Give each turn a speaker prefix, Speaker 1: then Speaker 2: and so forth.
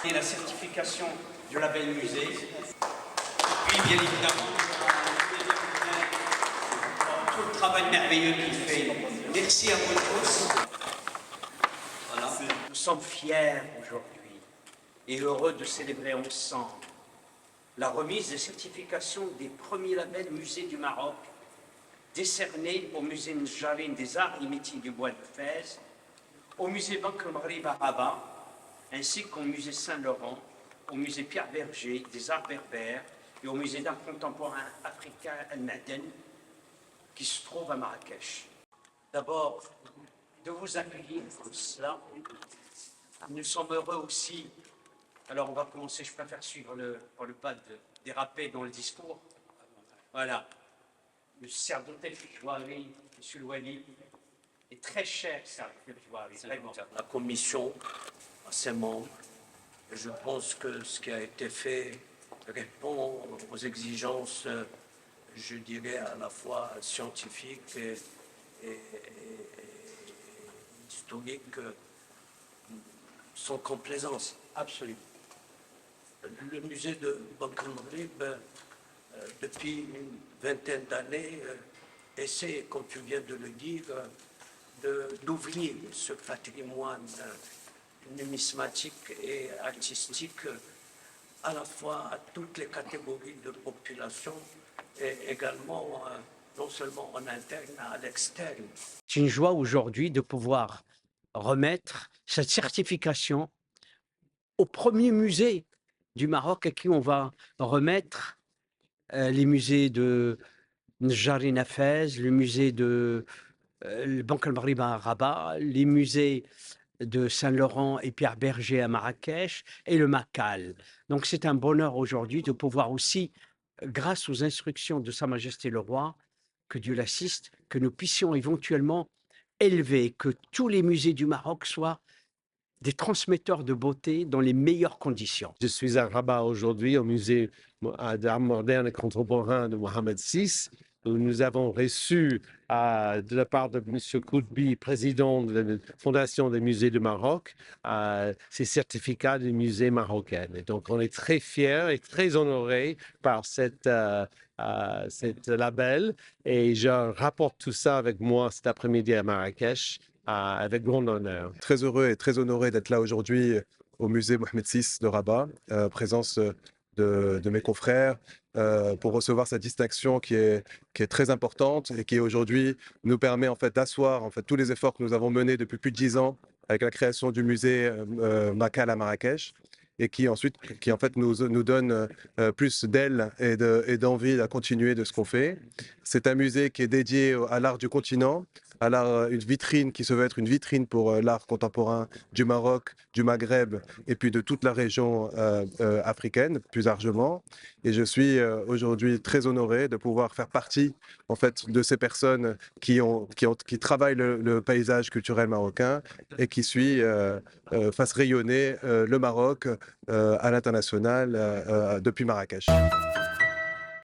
Speaker 1: et la certification du label musée. Puis, bien évidemment, tout le travail merveilleux qu'il fait. Merci à vous tous. Voilà. Nous sommes fiers aujourd'hui et heureux de célébrer ensemble la remise des certifications des premiers labels musées du Maroc, décernés au musée Njarine des Arts et Métiers du Bois de Fès, au musée Banque El Maghrib à Rabat, ainsi qu'au musée Saint-Laurent, au musée Pierre Berger des Arts Berbères et au musée d'art contemporain africain Al-Maden, qui se trouve à Marrakech. D'abord, de vous accueillir comme cela. Nous sommes heureux aussi. Alors, on va commencer, je préfère suivre pour ne pas déraper dans le discours. Voilà. Le sacerdote Fijouari, M. Louali, est très cher, sacerdote Fijouari, vraiment. La commission, à ses membres, je pense que ce qui a été fait répond aux exigences, je dirais, à la fois scientifiques et historiques, sans complaisance. Absolument. Le musée de Banque El Maghrib, depuis une vingtaine d'années, essaie, comme tu viens de le dire, d'ouvrir ce patrimoine numismatique et artistique à la fois à toutes les catégories de population et également non seulement en interne, mais à l'externe. C'est une joie aujourd'hui de pouvoir remettre cette certification au premier musée du Maroc à qui on va remettre les musées de Njarine à Fès, le musée de Banque El Maghrib à Rabat, les musées de Saint-Laurent et Pierre Berger à Marrakech et le Macal. Donc c'est un bonheur aujourd'hui de pouvoir aussi, grâce aux instructions de Sa Majesté le Roi, que Dieu l'assiste, que nous puissions éventuellement élever, que tous les musées du Maroc soient des transmetteurs de beauté dans les meilleures conditions.
Speaker 2: Je suis à Rabat aujourd'hui au musée d'art moderne et contemporain de Mohamed VI, où nous avons reçu de la part de M. Koudbi, président de la Fondation des musées du Maroc, ces certificats du musée marocain. Et donc on est très fiers et très honorés par cette label et je rapporte tout ça avec moi cet après-midi à Marrakech. Avec grand honneur.
Speaker 3: Très heureux et très honoré d'être là aujourd'hui au musée Mohamed VI de Rabat, présence de mes confrères, pour recevoir cette distinction qui est très importante et qui aujourd'hui nous permet en fait d'asseoir en fait tous les efforts que nous avons menés depuis plus de 10 ans avec la création du musée Macal à Marrakech et qui en fait nous donne plus d'aile et d'envie à continuer de ce qu'on fait. C'est un musée qui est dédié à l'art du continent, à l'art, une vitrine qui se veut être une vitrine pour l'art contemporain du Maroc, du Maghreb et puis de toute la région africaine plus largement. Et je suis aujourd'hui très honoré de pouvoir faire partie en fait de ces personnes qui travaillent le paysage culturel marocain et qui fassent rayonner le Maroc à l'international depuis Marrakech.